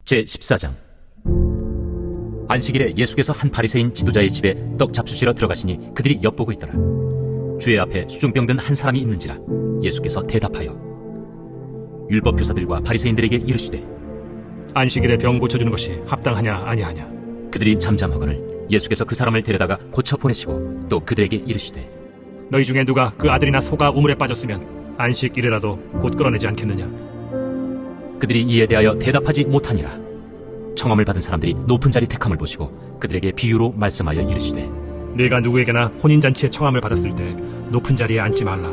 제14장. 안식일에 예수께서 한 바리새인 지도자의 집에 떡 잡수시러 들어가시니 그들이 엿보고 있더라. 주의 앞에 수중병 든 한 사람이 있는지라. 예수께서 대답하여 율법 교사들과 바리새인들에게 이르시되 안식일에 병 고쳐주는 것이 합당하냐 아니하냐. 그들이 잠잠하거늘 예수께서 그 사람을 데려다가 고쳐 보내시고 또 그들에게 이르시되 너희 중에 누가 그 아들이나 소가 우물에 빠졌으면 안식일에라도 곧 끌어내지 않겠느냐. 그들이 이에 대하여 대답하지 못하니라. 청함을 받은 사람들이 높은 자리 택함을 보시고 그들에게 비유로 말씀하여 이르시되 네가 누구에게나 혼인잔치에 청함을 받았을 때 높은 자리에 앉지 말라.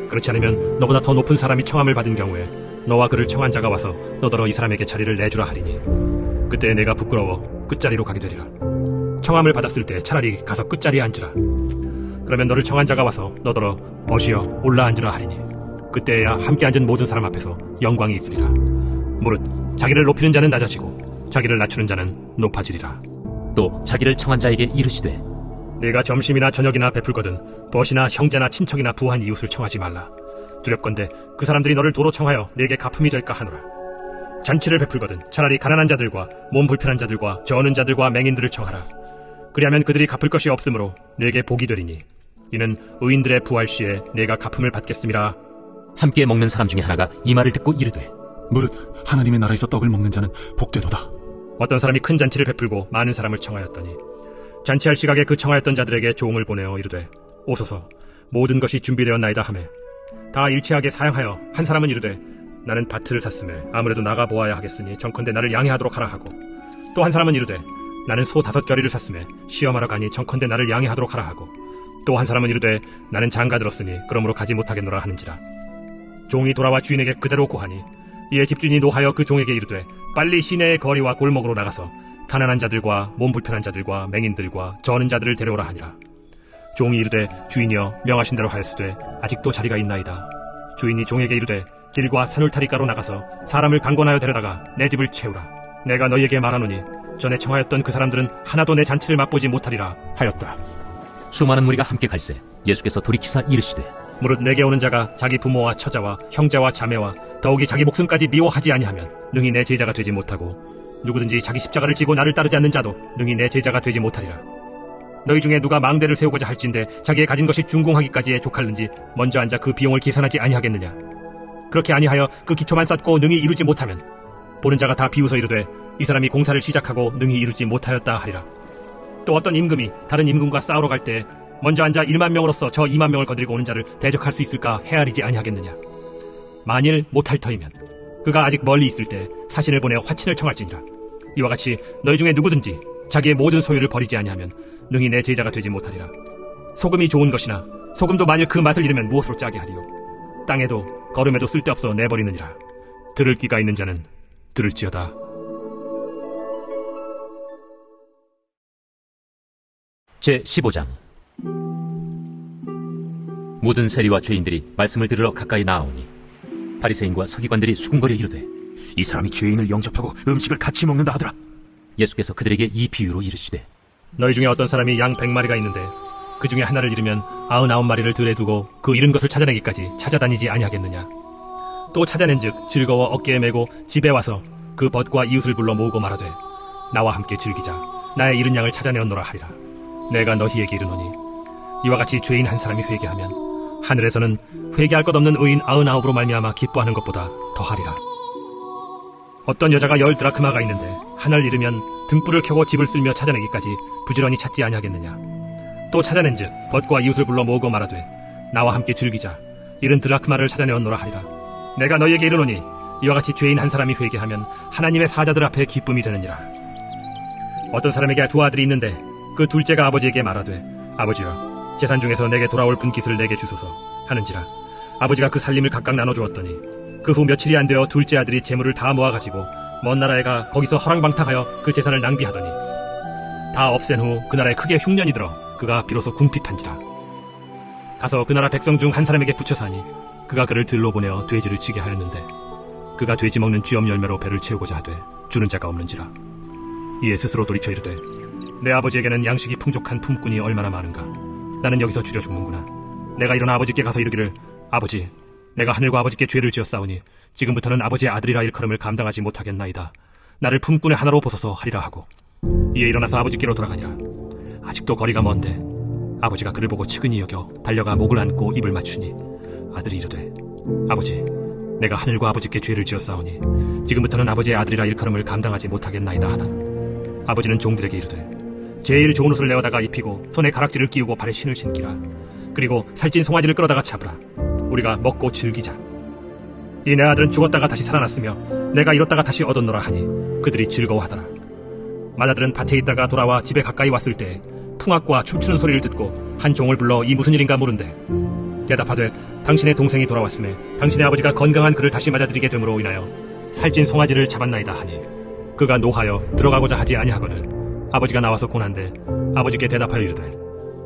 그렇지 않으면 너보다 더 높은 사람이 청함을 받은 경우에 너와 그를 청한 자가 와서 너더러 이 사람에게 자리를 내주라 하리니 그때 내가 부끄러워 끝자리로 가게 되리라. 청함을 받았을 때 차라리 가서 끝자리에 앉으라. 그러면 너를 청한 자가 와서 너더러 벗이여 올라앉으라 하리니 그때야 함께 앉은 모든 사람 앞에서 영광이 있으리라. 무릇 자기를 높이는 자는 낮아지고 자기를 낮추는 자는 높아지리라. 또 자기를 청한 자에게 이르시되 네가 점심이나 저녁이나 베풀거든 벗이나 형제나 친척이나 부한 이웃을 청하지 말라. 두렵건대 그 사람들이 너를 도로 청하여 네게 갚음이 될까 하노라. 잔치를 베풀거든 차라리 가난한 자들과 몸 불편한 자들과 저는 자들과 맹인들을 청하라. 그리하면 그들이 갚을 것이 없으므로 네게 복이 되리니 이는 의인들의 부활 시에 네가 갚음을 받겠음이라. 함께 먹는 사람 중에 하나가 이 말을 듣고 이르되 무릇 하나님의 나라에서 떡을 먹는 자는 복되도다. 어떤 사람이 큰 잔치를 베풀고 많은 사람을 청하였더니 잔치할 시각에 그 청하였던 자들에게 종을 보내어 이르되 오소서 모든 것이 준비되었나이다 하매 다 일치하게 사양하여 한 사람은 이르되 나는 밭을 샀음에 아무래도 나가 보아야 하겠으니 정컨대 나를 양해하도록 하라 하고 또 한 사람은 이르되 나는 소 5저리를 샀음에 시험하러 가니 정컨대 나를 양해하도록 하라 하고 또 한 사람은 이르되 나는 장가 들었으니 그러므로 가지 못하겠노라 하는지라. 종이 돌아와 주인에게 그대로 고하니 이에 집주인이 노하여 그 종에게 이르되 빨리 시내의 거리와 골목으로 나가서 가난한 자들과 몸 불편한 자들과 맹인들과 저는 자들을 데려오라 하니라. 종이 이르되 주인이여 명하신 대로 하였으되 아직도 자리가 있나이다. 주인이 종에게 이르되 길과 산울타리가로 나가서 사람을 강권하여 데려다가 내 집을 채우라. 내가 너희에게 말하노니 전에 청하였던 그 사람들은 하나도 내 잔치를 맛보지 못하리라 하였다. 수많은 무리가 함께 갈새 예수께서 돌이키사 이르시되 무릇 내게 오는 자가 자기 부모와 처자와 형제와 자매와 더욱이 자기 목숨까지 미워하지 아니하면 능히 내 제자가 되지 못하고 누구든지 자기 십자가를 지고 나를 따르지 않는 자도 능히 내 제자가 되지 못하리라. 너희 중에 누가 망대를 세우고자 할진대 자기의 가진 것이 준공하기까지에 족할는지 먼저 앉아 그 비용을 계산하지 아니하겠느냐. 그렇게 아니하여 그 기초만 쌓고 능히 이루지 못하면 보는 자가 다 비웃어 이르되 이 사람이 공사를 시작하고 능히 이루지 못하였다 하리라. 또 어떤 임금이 다른 임금과 싸우러 갈 때 먼저 앉아 1만 명으로서 저 2만 명을 거느리고 오는 자를 대적할 수 있을까 헤아리지 아니하겠느냐. 만일 못할 터이면 그가 아직 멀리 있을 때 사신을 보내어 화친을 청할지니라. 이와 같이 너희 중에 누구든지 자기의 모든 소유를 버리지 아니하면 능히 내 제자가 되지 못하리라. 소금이 좋은 것이나 소금도 만일 그 맛을 잃으면 무엇으로 짜게 하리요. 땅에도 거름에도 쓸데없어 내버리느니라. 들을 귀가 있는 자는 들을지어다. 제15장. 모든 세리와 죄인들이 말씀을 들으러 가까이 나아오니 바리새인과 서기관들이 수군거려 이르되 이 사람이 죄인을 영접하고 음식을 같이 먹는다 하더라. 예수께서 그들에게 이 비유로 이르시되 너희 중에 어떤 사람이 양 100마리가 있는데 그 중에 하나를 잃으면 99마리를 들에 두고 그 잃은 것을 찾아내기까지 찾아다니지 아니하겠느냐. 또 찾아낸즉 즐거워 어깨에 메고 집에 와서 그 벗과 이웃을 불러 모으고 말하되 나와 함께 즐기자. 나의 잃은 양을 찾아내었노라 하리라. 내가 너희에게 이르노니 이와 같이 죄인 한 사람이 회개하면 하늘에서는 회개할 것 없는 의인 99으로 말미암아 기뻐하는 것보다 더하리라. 어떤 여자가 10 드라크마가 있는데 하나를 잃으면 등불을 켜고 집을 쓸며 찾아내기까지 부지런히 찾지 아니하겠느냐. 또 찾아낸즉 벗과 이웃을 불러 모으고 말하되 나와 함께 즐기자. 잃은 드라크마를 찾아내었노라 하리라. 내가 너희에게 이르노니 이와 같이 죄인 한 사람이 회개하면 하나님의 사자들 앞에 기쁨이 되느니라. 어떤 사람에게 2 아들이 있는데 그 둘째가 아버지에게 말하되 아버지여 재산 중에서 내게 돌아올 분깃을 내게 주소서 하는지라. 아버지가 그 살림을 각각 나눠주었더니 그 후 며칠이 안 되어 둘째 아들이 재물을 다 모아가지고 먼 나라에 가 거기서 허랑방탕하여 그 재산을 낭비하더니 다 없앤 후 그 나라에 크게 흉년이 들어 그가 비로소 궁핍한지라. 가서 그 나라 백성 중 한 사람에게 붙여 사니 그가 그를 들로 보내어 돼지를 치게 하였는데 그가 돼지 먹는 쥐엄 열매로 배를 채우고자 하되 주는 자가 없는지라. 이에 스스로 돌이켜 이르되 내 아버지에게는 양식이 풍족한 품꾼이 얼마나 많은가. 나는 여기서 줄여 죽는구나. 내가 일어나 아버지께 가서 이르기를 아버지 내가 하늘과 아버지께 죄를 지었사오니 지금부터는 아버지의 아들이라 일컬음을 감당하지 못하겠나이다. 나를 품꾼의 하나로 보소서 하리라 하고 이에 일어나서 아버지께로 돌아가니라. 아직도 거리가 먼데 아버지가 그를 보고 측은히 여겨 달려가 목을 안고 입을 맞추니 아들이 이르되 아버지, 내가 하늘과 아버지께 죄를 지었사오니 지금부터는 아버지의 아들이라 일컬음을 감당하지 못하겠나이다 하나 아버지는 종들에게 이르되 제일 좋은 옷을 내어다가 입히고 손에 가락지를 끼우고 발에 신을 신기라. 그리고 살찐 송아지를 끌어다가 잡으라. 우리가 먹고 즐기자. 이 내 아들은 죽었다가 다시 살아났으며 내가 잃었다가 다시 얻었노라 하니 그들이 즐거워하더라. 맏아들은 밭에 있다가 돌아와 집에 가까이 왔을 때 풍악과 춤추는 소리를 듣고 한 종을 불러 이 무슨 일인가 물은데 대답하되 당신의 동생이 돌아왔음에 당신의 아버지가 건강한 그를 다시 맞아들이게 됨으로 인하여 살찐 송아지를 잡았나이다 하니 그가 노하여 들어가고자 하지 아니하거늘 아버지가 나와서 고난데 아버지께 대답하여 이르되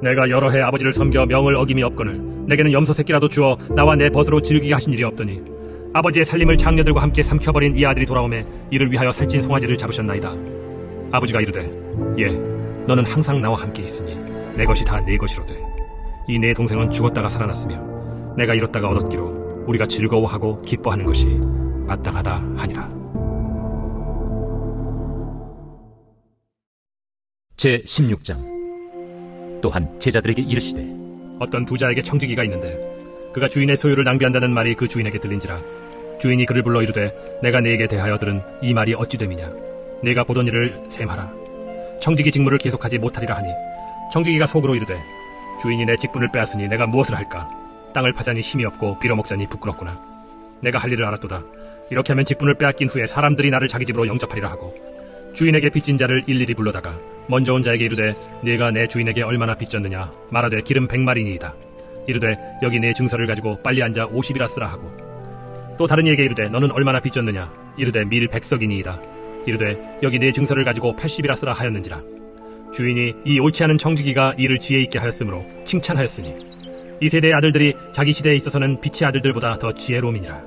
내가 여러 해 아버지를 섬겨 명을 어김이 없거늘 내게는 염소 새끼라도 주어 나와 내 벗으로 즐기게 하신 일이 없더니 아버지의 살림을 장녀들과 함께 삼켜버린 이 아들이 돌아오매 이를 위하여 살찐 송아지를 잡으셨나이다. 아버지가 이르되 예, 너는 항상 나와 함께 있으니 내 것이 다 네 것이로되 이 내 동생은 죽었다가 살아났으며 내가 잃었다가 얻었기로 우리가 즐거워하고 기뻐하는 것이 마땅하다 하니라. 제16장. 또한 제자들에게 이르시되 어떤 부자에게 청지기가 있는데 그가 주인의 소유를 낭비한다는 말이 그 주인에게 들린지라. 주인이 그를 불러 이르되 내가 네게 대하여 들은 이 말이 어찌 됨이냐. 네가 보던 일을 셈하라. 청지기 직무를 계속하지 못하리라 하니 청지기가 속으로 이르되 주인이 내 직분을 빼앗으니 내가 무엇을 할까. 땅을 파자니 힘이 없고 빌어먹자니 부끄럽구나. 내가 할 일을 알았도다. 이렇게 하면 직분을 빼앗긴 후에 사람들이 나를 자기 집으로 영접하리라 하고 주인에게 빚진 자를 일일이 불러다가 먼저 온 자에게 이르되 네가 내 주인에게 얼마나 빚졌느냐. 말하되 기름 100마리니이다. 이르되 여기 내 증서를 가지고 빨리 앉아 50이라 쓰라 하고 또 다른 이에게 이르되 너는 얼마나 빚졌느냐. 이르되 밀 100석이니이다. 이르되 여기 내 증서를 가지고 80이라 쓰라 하였는지라. 주인이 이 옳지 않은 청지기가 이를 지혜 있게 하였으므로 칭찬하였으니 이 세대의 아들들이 자기 시대에 있어서는 빛의 아들들보다 더 지혜로움이니라.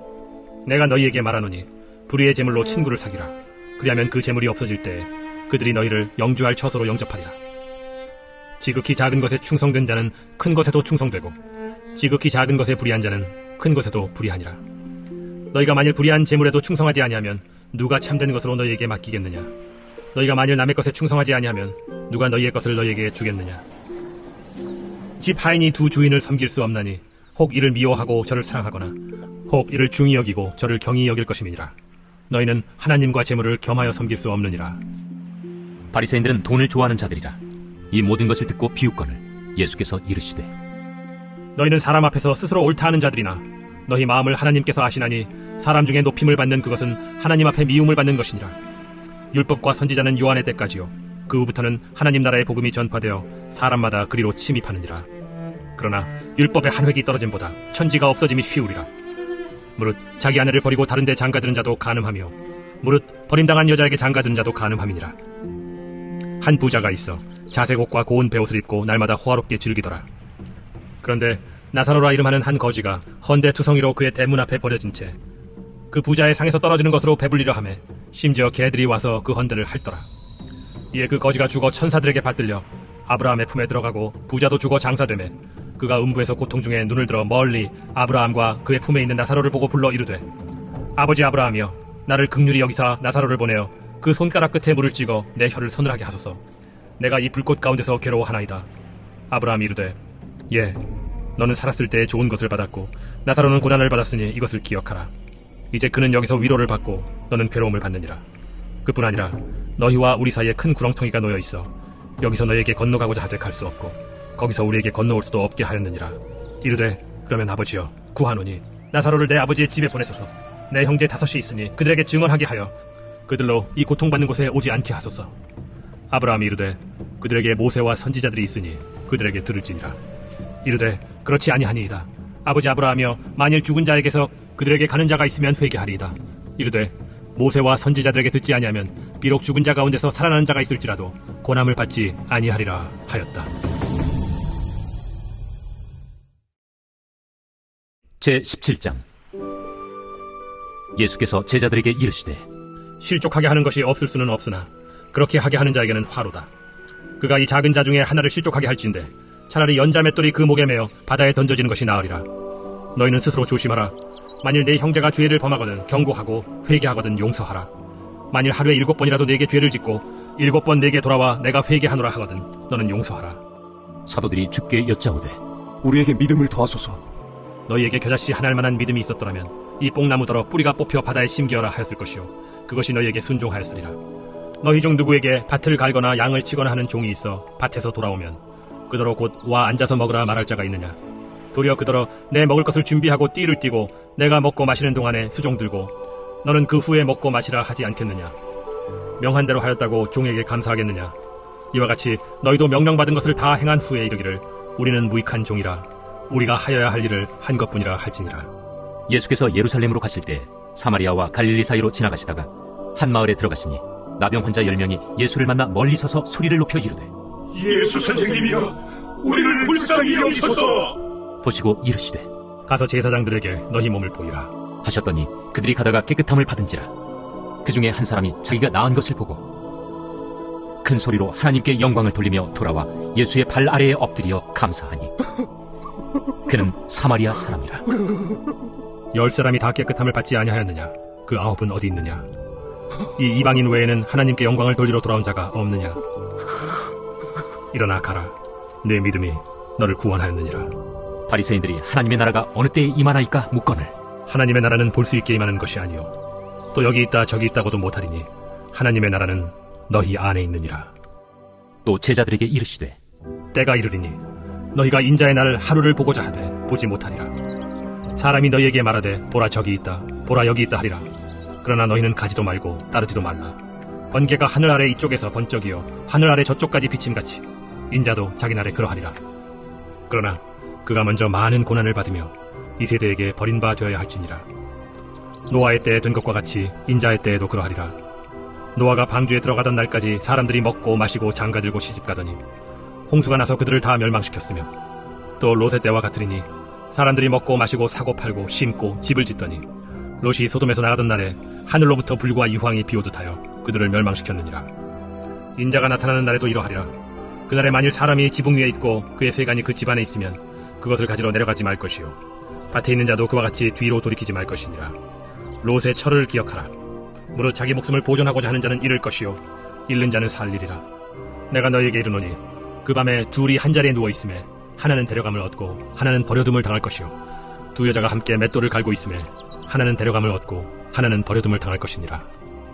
내가 너희에게 말하노니 불의의 재물로 친구를 사귀라. 그리하면 그 재물이 없어질 때 그들이 너희를 영주할 처소로 영접하리라. 지극히 작은 것에 충성된 자는 큰 것에도 충성되고 지극히 작은 것에 불의한 자는 큰 것에도 불의하니라. 너희가 만일 불의한 재물에도 충성하지 아니하면 누가 참된 것으로 너희에게 맡기겠느냐. 너희가 만일 남의 것에 충성하지 아니하면 누가 너희의 것을 너희에게 주겠느냐. 집 하인이 두 주인을 섬길 수 없나니 혹 이를 미워하고 저를 사랑하거나 혹 이를 중히 여기고 저를 경히 여길 것임이니라. 너희는 하나님과 재물을 겸하여 섬길 수 없느니라. 바리새인들은 돈을 좋아하는 자들이라. 이 모든 것을 듣고 비웃거늘 예수께서 이르시되 너희는 사람 앞에서 스스로 옳다 하는 자들이나 너희 마음을 하나님께서 아시나니 사람 중에 높임을 받는 그것은 하나님 앞에 미움을 받는 것이니라. 율법과 선지자는 요한의 때까지요 그 후부터는 하나님 나라의 복음이 전파되어 사람마다 그리로 침입하느니라. 그러나 율법의 한 획이 떨어짐보다 천지가 없어짐이 쉬우리라. 무릇 자기 아내를 버리고 다른 데 장가드는 자도 간음하며 무릇 버림당한 여자에게 장가드는 자도 간음함이니라. 한 부자가 있어 자색 옷과 고운 베옷을 입고 날마다 호화롭게 즐기더라. 그런데 나사로라 이름하는 한 거지가 헌데 투성이로 그의 대문 앞에 버려진 채 그 부자의 상에서 떨어지는 것으로 배불리려 하매 심지어 개들이 와서 그 헌데를 핥더라. 이에 그 거지가 죽어 천사들에게 받들려 아브라함의 품에 들어가고 부자도 죽어 장사되매 그가 음부에서 고통 중에 눈을 들어 멀리 아브라함과 그의 품에 있는 나사로를 보고 불러 이르되 아버지 아브라함이여 나를 긍휼히 여기사 나사로를 보내어 그 손가락 끝에 물을 찍어 내 혀를 서늘하게 하소서. 내가 이 불꽃 가운데서 괴로워하나이다. 아브라함이 이르되 예, 너는 살았을 때 좋은 것을 받았고 나사로는 고난을 받았으니 이것을 기억하라. 이제 그는 여기서 위로를 받고 너는 괴로움을 받느니라. 그뿐 아니라 너희와 우리 사이에 큰 구렁텅이가 놓여 있어 여기서 너희에게 건너가고자 하되 갈 수 없고 거기서 우리에게 건너올 수도 없게 하였느니라. 이르되 그러면 아버지여 구하노니 나사로를 내 아버지의 집에 보내소서. 내 형제 5이 있으니 그들에게 증언하게 하여 그들로 이 고통받는 곳에 오지 않게 하소서. 아브라함이 이르되 그들에게 모세와 선지자들이 있으니 그들에게 들을지니라. 이르되 그렇지 아니하니이다. 아버지 아브라함이여 만일 죽은 자에게서 그들에게 가는 자가 있으면 회개하리이다. 이르되 모세와 선지자들에게 듣지 아니하면 비록 죽은 자 가운데서 살아나는 자가 있을지라도 고난을 받지 아니하리라 하였다. 제17장. 예수께서 제자들에게 이르시되 실족하게 하는 것이 없을 수는 없으나 그렇게 하게 하는 자에게는 화로다. 그가 이 작은 자 중에 하나를 실족하게 할진대 차라리 연자 맷돌이 그 목에 매어 바다에 던져지는 것이 나으리라. 너희는 스스로 조심하라. 만일 내 형제가 죄를 범하거든 경고하고 회개하거든 용서하라. 만일 하루에 7번이라도 내게 죄를 짓고 7번 내게 돌아와 내가 회개하노라 하거든 너는 용서하라. 사도들이 주께 여짜오되 우리에게 믿음을 더하소서. 너희에게 겨자씨 하나일 만한 믿음이 있었더라면 이 뽕나무더러 뿌리가 뽑혀 바다에 심기어라 하였을 것이요 그것이 너희에게 순종하였으리라. 너희 중 누구에게 밭을 갈거나 양을 치거나 하는 종이 있어 밭에서 돌아오면 그더러 곧 와 앉아서 먹으라 말할 자가 있느냐? 도리어 그더러 내 먹을 것을 준비하고 띠를 띠고 내가 먹고 마시는 동안에 수종 들고 너는 그 후에 먹고 마시라 하지 않겠느냐? 명한 대로 하였다고 종에게 감사하겠느냐? 이와 같이 너희도 명령받은 것을 다 행한 후에 이르기를 우리는 무익한 종이라 우리가 하여야 할 일을 한 것뿐이라 할지니라. 예수께서 예루살렘으로 가실 때 사마리아와 갈릴리 사이로 지나가시다가 한 마을에 들어가시니 나병 환자 10명이 예수를 만나 멀리 서서 소리를 높여 이르되 예수 선생님이여 우리를 불쌍히 여기소서. 보시고 이르시되 가서 제사장들에게 너희 몸을 보이라 하셨더니 그들이 가다가 깨끗함을 받은지라. 그 중에 한 사람이 자기가 나은 것을 보고 큰 소리로 하나님께 영광을 돌리며 돌아와 예수의 발 아래에 엎드려 감사하니 그는 사마리아 사람이라. 10사람이 다 깨끗함을 받지 아니하였느냐? 그 9은 어디 있느냐? 이 이방인 외에는 하나님께 영광을 돌리러 돌아온 자가 없느냐? 일어나 가라. 내 믿음이 너를 구원하였느니라. 바리새인들이 하나님의 나라가 어느 때에 임하나이까 묻거늘 하나님의 나라는 볼 수 있게 임하는 것이 아니요 또 여기 있다 저기 있다고도 못하리니 하나님의 나라는 너희 안에 있느니라. 또 제자들에게 이르시되 때가 이르리니 너희가 인자의 날을 하루를 보고자 하되 보지 못하리라. 사람이 너희에게 말하되 보라 저기 있다 보라 여기 있다 하리라. 그러나 너희는 가지도 말고 따르지도 말라. 번개가 하늘 아래 이쪽에서 번쩍이어 하늘 아래 저쪽까지 비침같이 인자도 자기 날에 그러하리라. 그러나 그가 먼저 많은 고난을 받으며 이 세대에게 버림바 되어야 할지니라. 노아의 때에 된 것과 같이 인자의 때에도 그러하리라. 노아가 방주에 들어가던 날까지 사람들이 먹고 마시고 장가들고 시집가더니 홍수가 나서 그들을 다 멸망시켰으며 또 롯의 때와 같으리니 사람들이 먹고 마시고 사고 팔고 심고 집을 짓더니 롯이 소돔에서 나가던 날에 하늘로부터 불과 유황이 비오듯하여 그들을 멸망시켰느니라. 인자가 나타나는 날에도 이러하리라. 그날에 만일 사람이 지붕 위에 있고 그의 세간이 그 집 안에 있으면 그것을 가지러 내려가지 말 것이요 밭에 있는 자도 그와 같이 뒤로 돌이키지 말 것이니라. 롯의 철을 기억하라. 무릇 자기 목숨을 보존하고자 하는 자는 잃을 것이요 잃는 자는 살리리라. 내가 너희에게 이르노니 그 밤에 둘이 한 자리에 누워 있음에 하나는 데려감을 얻고 하나는 버려둠을 당할 것이요 두 여자가 함께 맷돌을 갈고 있음에 하나는 데려감을 얻고 하나는 버려둠을 당할 것이니라.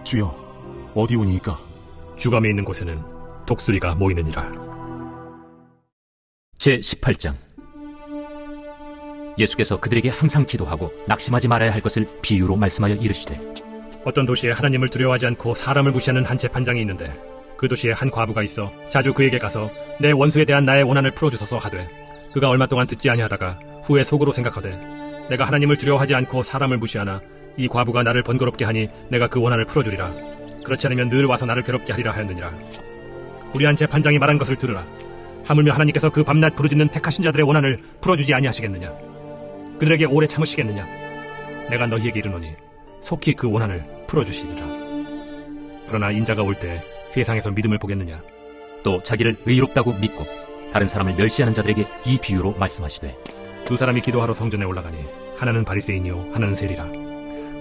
주여, 어디 오니이까? 주검이 있는 곳에는 독수리가 모이느니라. 제18장. 예수께서 그들에게 항상 기도하고 낙심하지 말아야 할 것을 비유로 말씀하여 이르시되 어떤 도시에 하나님을 두려워하지 않고 사람을 무시하는 한 재판장이 있는데 그 도시에 한 과부가 있어 자주 그에게 가서 내 원수에 대한 나의 원한을 풀어주소서 하되 그가 얼마 동안 듣지 아니하다가 후에 속으로 생각하되 내가 하나님을 두려워하지 않고 사람을 무시하나 이 과부가 나를 번거롭게 하니 내가 그 원한을 풀어주리라. 그렇지 않으면 늘 와서 나를 괴롭게 하리라 하였느니라. 우리 한 재판장이 말한 것을 들으라. 하물며 하나님께서 그 밤낮 부르짖는 택하신 자들의 원한을 풀어주지 아니하시겠느냐? 그들에게 오래 참으시겠느냐? 내가 너희에게 이르노니 속히 그 원한을 풀어주시리라. 그러나 인자가 올 때 세상에서 믿음을 보겠느냐? 또 자기를 의롭다고 믿고 다른 사람을 멸시하는 자들에게 이 비유로 말씀하시되 두 사람이 기도하러 성전에 올라가니 하나는 바리새인이요 하나는 세리라.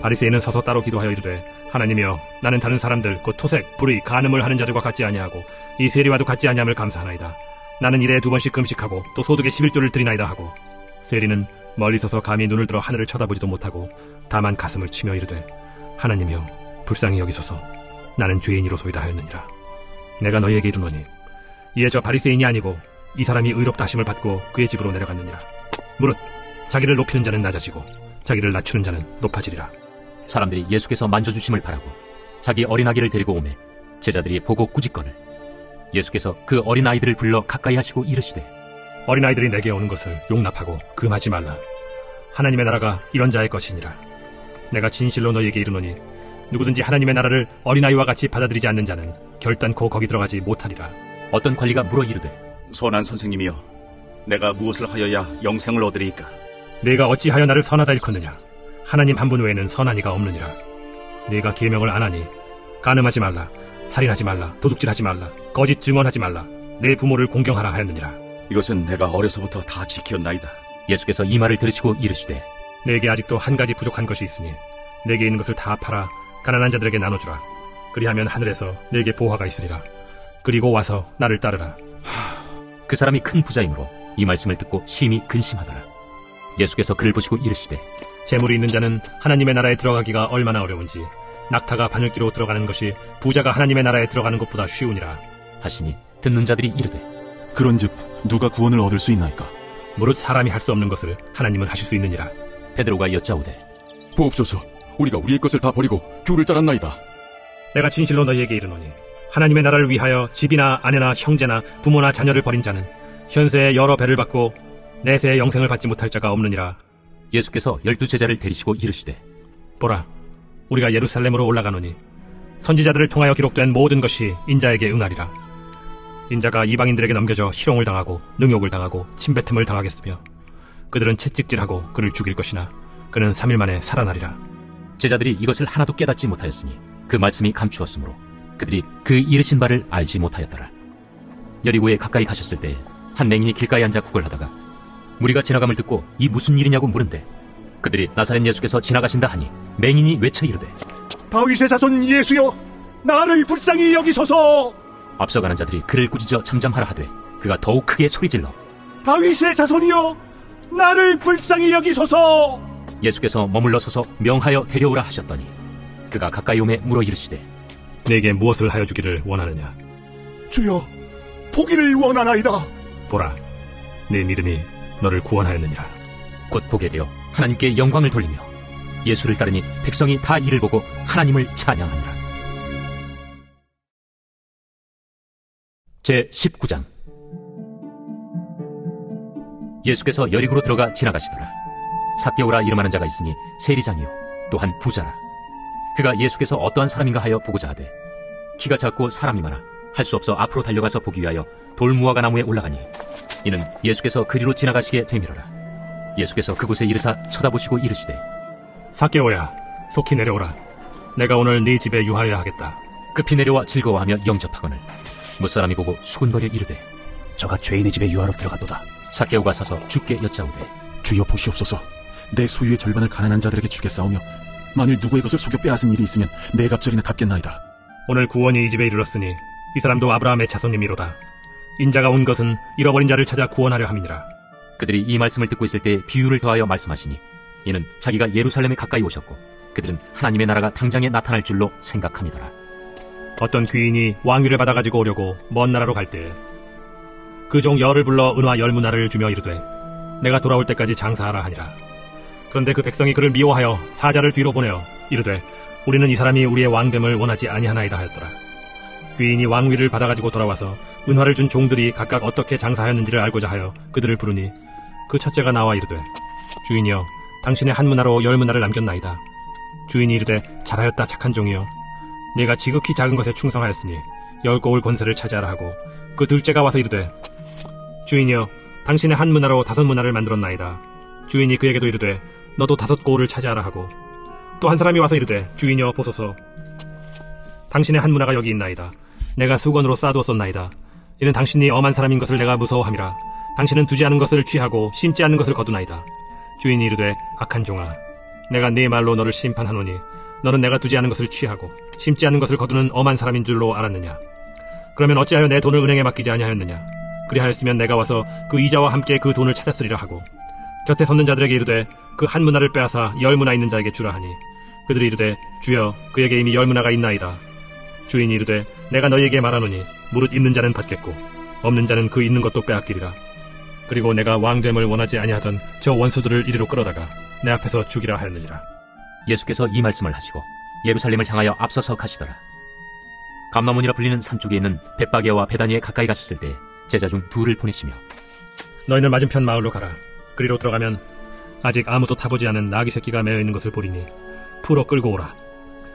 바리새인은 서서 따로 기도하여 이르되 하나님이여 나는 다른 사람들 곧 토색, 불의, 간음을 하는 자들과 같지 아니하고 이 세리와도 같지 아니함을 감사하나이다. 나는 일에 2번씩 금식하고 또 소득의 11조를 드리나이다 하고 세리는 멀리 서서 감히 눈을 들어 하늘을 쳐다보지도 못하고 다만 가슴을 치며 이르되 하나님이여 불쌍히 여기소서 나는 죄인이로소이다 하였느니라. 내가 너희에게 이르노니 이에 저 바리새인이 아니고 이 사람이 의롭다 하심을 받고 그의 집으로 내려갔느니라. 무릇 자기를 높이는 자는 낮아지고 자기를 낮추는 자는 높아지리라. 사람들이 예수께서 만져주심을 바라고 자기 어린아기를 데리고 오매 제자들이 보고 꾸짖거늘 예수께서 그 어린아이들을 불러 가까이 하시고 이르시되 어린아이들이 내게 오는 것을 용납하고 금하지 말라. 하나님의 나라가 이런 자의 것이니라. 내가 진실로 너희에게 이르노니 누구든지 하나님의 나라를 어린아이와 같이 받아들이지 않는 자는 결단코 거기 들어가지 못하리라. 어떤 관리가 물어 이르되 선한 선생님이여 내가 무엇을 하여야 영생을 얻으리이까? 네가 어찌하여 나를 선하다 일컫느냐? 하나님 한 분 외에는 선한 이가 없느니라. 네가 계명을 안 하니 간음하지 말라, 살인하지 말라, 도둑질하지 말라, 거짓 증언하지 말라, 내 부모를 공경하라 하였느니라. 이것은 내가 어려서부터 다 지켰나이다. 예수께서 이 말을 들으시고 이르시되 내게 아직도 한 가지 부족한 것이 있으니 내게 있는 것을 다 팔아 가난한 자들에게 나눠주라. 그리하면 하늘에서 네게 보화가 있으리라. 그리고 와서 나를 따르라. 그 사람이 큰 부자이므로 이 말씀을 듣고 심히 근심하더라. 예수께서 그를 보시고 이르시되 재물이 있는 자는 하나님의 나라에 들어가기가 얼마나 어려운지 낙타가 바늘기로 들어가는 것이 부자가 하나님의 나라에 들어가는 것보다 쉬우니라 하시니 듣는 자들이 이르되 그런즉 누가 구원을 얻을 수 있나이까? 무릇 사람이 할 수 없는 것을 하나님은 하실 수 있느니라. 베드로가 여짜오되 보옵소서, 우리가 우리의 것을 다 버리고 주를 따랐나이다. 내가 진실로 너희에게 이르노니 하나님의 나라를 위하여 집이나 아내나 형제나 부모나 자녀를 버린 자는 현세에 여러 배를 받고 내세에 영생을 받지 못할 자가 없느니라. 예수께서 12제자를 데리시고 이르시되 보라, 우리가 예루살렘으로 올라가노니 선지자들을 통하여 기록된 모든 것이 인자에게 응하리라. 인자가 이방인들에게 넘겨져 희롱을 당하고 능욕을 당하고 침뱉음을 당하겠으며 그들은 채찍질하고 그를 죽일 것이나 그는 3일 만에 살아나리라. 제자들이 이것을 하나도 깨닫지 못하였으니 그 말씀이 감추었으므로 그들이 그 이르신 바를 알지 못하였더라. 여리고에 가까이 가셨을 때 한 맹인이 길가에 앉아 구걸하다가 무리가 지나감을 듣고 이 무슨 일이냐고 물은데 그들이 나사렛 예수께서 지나가신다 하니 맹인이 외쳐 이르되 다윗의 자손 예수여, 나를 불쌍히 여기소서. 앞서가는 자들이 그를 꾸짖어 잠잠하라 하되 그가 더욱 크게 소리질러 다윗의 자손이여, 나를 불쌍히 여기소서. 예수께서 머물러 서서 명하여 데려오라 하셨더니 그가 가까이 오매 물어 이르시되 내게 무엇을 하여 주기를 원하느냐? 주여, 보기를 원하나이다. 보라, 네 믿음이 너를 구원하였느니라. 곧 보게 되어 하나님께 영광을 돌리며 예수를 따르니 백성이 다 이를 보고 하나님을 찬양하니라. 제19장. 예수께서 여리고로 들어가 지나가시더라. 삭개오라 이름하는 자가 있으니 세리장이요 또한 부자라. 그가 예수께서 어떠한 사람인가 하여 보고자 하되 키가 작고 사람이 많아 할 수 없어 앞으로 달려가서 보기 위하여 돌무화과 나무에 올라가니 이는 예수께서 그리로 지나가시게 되밀어라. 예수께서 그곳에 이르사 쳐다보시고 이르시되 삭개오야, 속히 내려오라. 내가 오늘 네 집에 유하여야 하겠다. 급히 내려와 즐거워하며 영접하거늘 무사람이 보고 수군거려 이르되 저가 죄인의 집에 유하로 들어가도다. 삭개오가 서서 주께 여짜오되 주여 보시옵소서. 내 소유의 절반을 가난한 자들에게 주겠사오며 만일 누구의 것을 속여 빼앗은 일이 있으면 네 갑절이나 갚겠나이다. 오늘 구원이 이 집에 이르렀으니 이 사람도 아브라함의 자손님이로다. 인자가 온 것은 잃어버린 자를 찾아 구원하려 함이니라. 그들이 이 말씀을 듣고 있을 때 비유를 더하여 말씀하시니 이는 자기가 예루살렘에 가까이 오셨고 그들은 하나님의 나라가 당장에 나타날 줄로 생각함이더라. 어떤 귀인이 왕위를 받아가지고 오려고 먼 나라로 갈 때 그 종 열을 불러 은화 10문화를 주며 이르되 내가 돌아올 때까지 장사하라 하니라. 그런데 그 백성이 그를 미워하여 사자를 뒤로 보내어 이르되 우리는 이 사람이 우리의 왕됨을 원하지 아니하나이다 하였더라. 귀인이 왕위를 받아가지고 돌아와서 은화를 준 종들이 각각 어떻게 장사하였는지를 알고자 하여 그들을 부르니 그 첫째가 나와 이르되 주인이여, 당신의 한 문화로 10문화를 남겼나이다. 주인이 이르되 잘하였다 착한 종이여, 네가 지극히 작은 것에 충성하였으니 10고을 권세를 차지하라 하고 그 둘째가 와서 이르되 주인이여, 당신의 한 문화로 5문화를 만들었나이다. 주인이 그에게도 이르되 너도 5고을을 차지하라 하고 또 한 사람이 와서 이르되 주인이여 보소서, 당신의 한 문화가 여기 있나이다. 내가 수건으로 쌓아두었었나이다. 이는 당신이 엄한 사람인 것을 내가 무서워함이라. 당신은 두지 않은 것을 취하고 심지 않는 것을 거두나이다. 주인이 이르되 악한 종아, 내가 네 말로 너를 심판하노니 너는 내가 두지 않은 것을 취하고 심지 않는 것을 거두는 엄한 사람인 줄로 알았느냐? 그러면 어찌하여 내 돈을 은행에 맡기지 아니하였느냐? 그리하였으면 내가 와서 그 이자와 함께 그 돈을 찾았으리라 하고 곁에 섰는 자들에게 이르되 그 한 문화를 빼앗아 10문화 있는 자에게 주라 하니 그들이 이르되 주여, 그에게 이미 10문화가 있나이다. 주인이 이르되 내가 너희에게 말하노니 무릇 있는 자는 받겠고 없는 자는 그 있는 것도 빼앗기리라. 그리고 내가 왕됨을 원하지 아니하던 저 원수들을 이리로 끌어다가 내 앞에서 죽이라 하였느니라. 예수께서 이 말씀을 하시고 예루살렘을 향하여 앞서서 가시더라. 감람원이라 불리는 산 쪽에 있는 벳바게와 베다니에 가까이 가셨을 때 제자 중 둘을 보내시며 너희는 맞은편 마을로 가라. 그리로 들어가면 아직 아무도 타보지 않은 나귀 새끼가 매어 있는 것을 보리니 풀어 끌고 오라.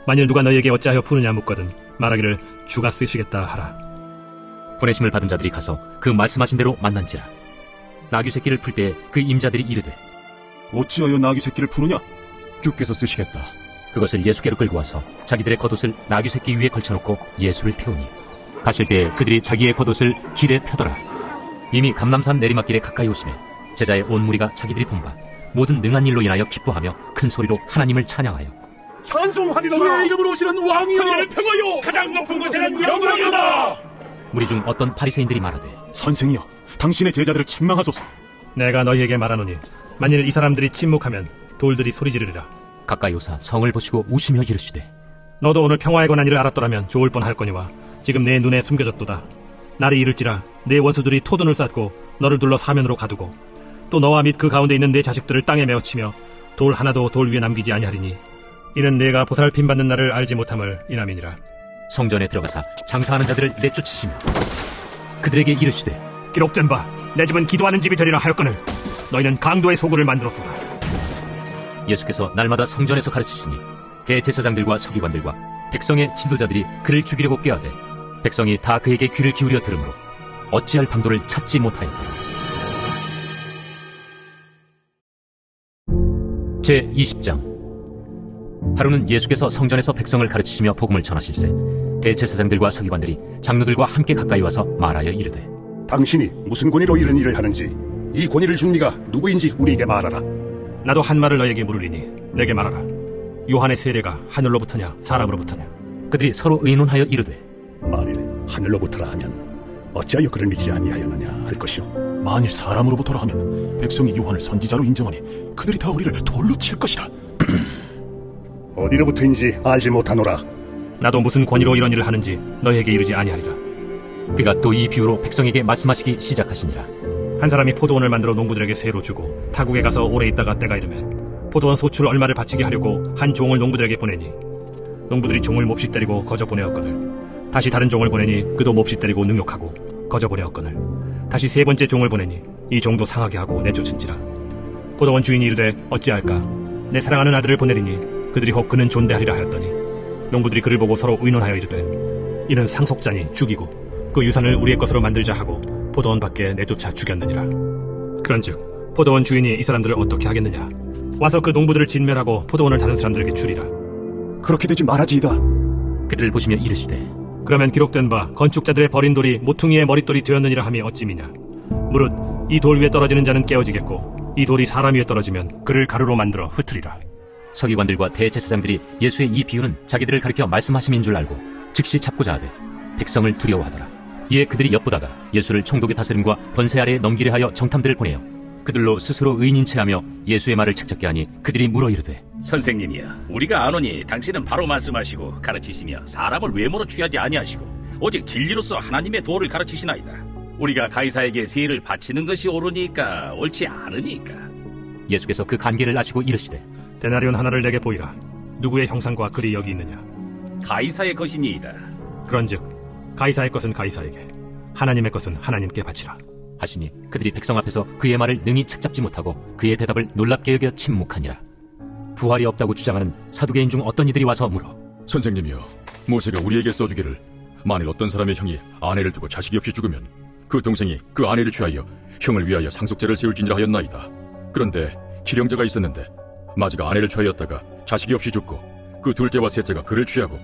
만일 누가 너희에게 어찌하여 푸느냐 묻거든 말하기를 주가 쓰시겠다 하라. 보내심을 받은 자들이 가서 그 말씀하신 대로 만난지라. 나귀 새끼를 풀 때 그 임자들이 이르되 어찌하여 나귀 새끼를 푸느냐? 주께서 쓰시겠다. 그것을 예수께로 끌고 와서 자기들의 겉옷을 나귀 새끼 위에 걸쳐놓고 예수를 태우니 가실 때 그들이 자기의 겉옷을 길에 펴더라. 이미 감람산 내리막길에 가까이 오시매 제자의 온 무리가 자기들이 본 바 모든 능한 일로 인하여 기뻐하며 큰 소리로 하나님을 찬양하여 찬송하리로다. 주의 이름으로 오시는 왕이여, 하늘을 평하여 가장 높은 곳에는 영광이로다. 무리 중 어떤 바리새인들이 말하되 선생이여, 당신의 제자들을 책망하소서. 내가 너희에게 말하노니 만일 이 사람들이 침묵하면 돌들이 소리 지르리라. 가까이 오사 성을 보시고 우시며 이르시되 너도 오늘 평화에 관한 일을 알았더라면 좋을 뻔하였거니와 지금 내 눈에 숨겨졌도다. 날이 이를지라 내 원수들이 토둔을 쌓고 너를 둘러 사면으로 가두고 또 너와 및 그 가운데 있는 내 자식들을 땅에 메어치며 돌 하나도 돌 위에 남기지 아니하리니 이는 내가 보살핌 받는 날을 알지 못함을 인함이니라. 성전에 들어가사 장사하는 자들을 내쫓으시며 그들에게 이르시되 기록된 바 내 집은 기도하는 집이 되리라 하였거늘 너희는 강도의 소굴을 만들었도다. 예수께서 날마다 성전에서 가르치시니 대제사장들과 서기관들과 백성의 지도자들이 그를 죽이려고 꾀하되 백성이 다 그에게 귀를 기울여 들으므로 어찌할 방도를 찾지 못하였더라. 제20장. 하루는 예수께서 성전에서 백성을 가르치시며 복음을 전하실세 대제사장들과 서기관들이 장로들과 함께 가까이 와서 말하여 이르되 당신이 무슨 권위로 이런 일을 하는지 이 권위를 준 네가 누구인지 우리에게 말하라. 나도 한 말을 너에게 물으리니 내게 말하라. 요한의 세례가 하늘로부터냐 사람으로부터냐? 그들이 서로 의논하여 이르되 만일 하늘로부터라 하면 어찌하여 그를 믿지 아니하였느냐 할 것이요, 만일 사람으로부터라 하면 백성이 요한을 선지자로 인정하니 그들이 다 우리를 돌로 칠 것이라. 어디로부터인지 알지 못하노라. 나도 무슨 권위로 이런 일을 하는지 너에게 이르지 아니하리라. 그가 또 이 비유로 백성에게 말씀하시기 시작하시니라. 한 사람이 포도원을 만들어 농부들에게 세로 주고 타국에 가서 오래 있다가 때가 이르매 포도원 소출 얼마를 바치게 하려고 한 종을 농부들에게 보내니 농부들이 종을 몹시 때리고 거저 보내었거늘 다시 다른 종을 보내니 그도 몹시 때리고 능욕하고 거저 보내었거늘 다시 세 번째 종을 보내니 이 종도 상하게 하고 내쫓은지라. 포도원 주인이 이르되 어찌할까? 내 사랑하는 아들을 보내리니 그들이 혹 그는 존대하리라 하였더니 농부들이 그를 보고 서로 의논하여 이르되 이는 상속자니 죽이고 그 유산을 우리의 것으로 만들자 하고 포도원 밖에 내쫓아 죽였느니라. 그런즉 포도원 주인이 이 사람들을 어떻게 하겠느냐? 와서 그 농부들을 진멸하고 포도원을 다른 사람들에게 주리라. 그렇게 되지 말아지이다. 그를 보시며 이르시되 그러면 기록된 바 건축자들의 버린 돌이 모퉁이의 머릿돌이 되었느니라 함이 어찌미냐? 무릇 이 돌 위에 떨어지는 자는 깨어지겠고 이 돌이 사람 위에 떨어지면 그를 가루로 만들어 흩으리라. 서기관들과 대제사장들이 예수의 이 비유는 자기들을 가리켜 말씀하심인 줄 알고 즉시 잡고자 하되 백성을 두려워하더라. 이에 그들이 엿보다가 예수를 총독의 다스림과 권세 아래에 넘기려 하여 정탐들을 보내어 그들로 스스로 의인인 체하며 예수의 말을 책잡게 하니 그들이 물어 이르되 선생님이야, 우리가 아노니 당신은 바로 말씀하시고 가르치시며 사람을 외모로 취하지 아니하시고 오직 진리로서 하나님의 도를 가르치시나이다. 우리가 가이사에게 세를 바치는 것이 옳으니까 옳지 않으니까. 예수께서 그 관계를 아시고 이르시되 데나리온 하나를 내게 보이라. 누구의 형상과 글이 여기 있느냐? 가이사의 것이니이다. 그런즉 가이사의 것은 가이사에게 하나님의 것은 하나님께 바치라 하시니 그들이 백성 앞에서 그의 말을 능히 책잡지 못하고 그의 대답을 놀랍게 여겨 침묵하니라. 부활이 없다고 주장하는 사두개인 중 어떤 이들이 와서 물어 선생님이여, 모세가 우리에게 써주기를 만일 어떤 사람의 형이 아내를 두고 자식이 없이 죽으면 그 동생이 그 아내를 취하여 형을 위하여 상속제를 세울지니라 하였나이다. 그런데 기령자가 있었는데 마지가 아내를 취하였다가 자식이 없이 죽고 그 둘째와 셋째가 그를 취하고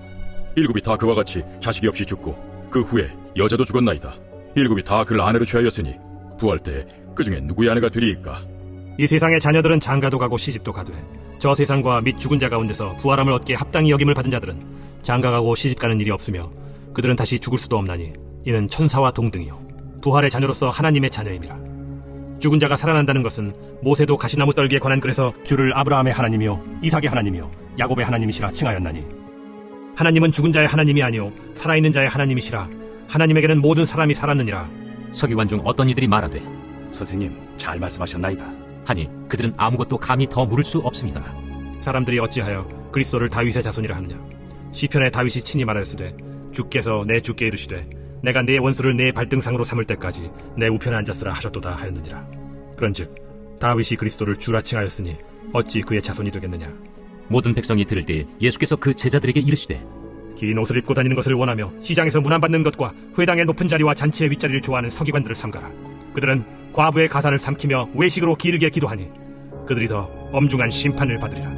일곱이 다 그와 같이 자식이 없이 죽고 그 후에 여자도 죽었나이다. 일곱이 다 그를 아내로 취하였으니 부활 때 그 중에 누구의 아내가 되리이까? 이 세상의 자녀들은 장가도 가고 시집도 가되 저 세상과 및 죽은 자 가운데서 부활함을 얻기에 합당히 여김을 받은 자들은 장가가고 시집가는 일이 없으며 그들은 다시 죽을 수도 없나니 이는 천사와 동등이요 부활의 자녀로서 하나님의 자녀임이라. 죽은 자가 살아난다는 것은 모세도 가시나무 떨기에 관한 글에서 주를 아브라함의 하나님이요 이삭의 하나님이요 야곱의 하나님이시라 칭하였나니 하나님은 죽은 자의 하나님이 아니요 살아있는 자의 하나님이시라. 하나님에게는 모든 사람이 살았느니라. 서기관 중 어떤 이들이 말하되 선생님, 잘 말씀하셨나이다. 하니 그들은 아무것도 감히 더 물을 수 없습니다. 사람들이 어찌하여 그리스도를 다윗의 자손이라 하느냐? 시편에 다윗이 친히 말하였으되 주께서 내 주께 이르시되 내가 네 원수를 내 발등상으로 삼을 때까지 내 우편에 앉았으라 하셨도다 하였느니라. 그런즉 다윗이 그리스도를 주라 칭하였으니 어찌 그의 자손이 되겠느냐? 모든 백성이 들을 때 예수께서 그 제자들에게 이르시되 긴 옷을 입고 다니는 것을 원하며 시장에서 문안받는 것과 회당의 높은 자리와 잔치의 윗자리를 좋아하는 서기관들을 삼가라. 그들은 과부의 가사를 삼키며 외식으로 기르게 기도하니 그들이 더 엄중한 심판을 받으리라.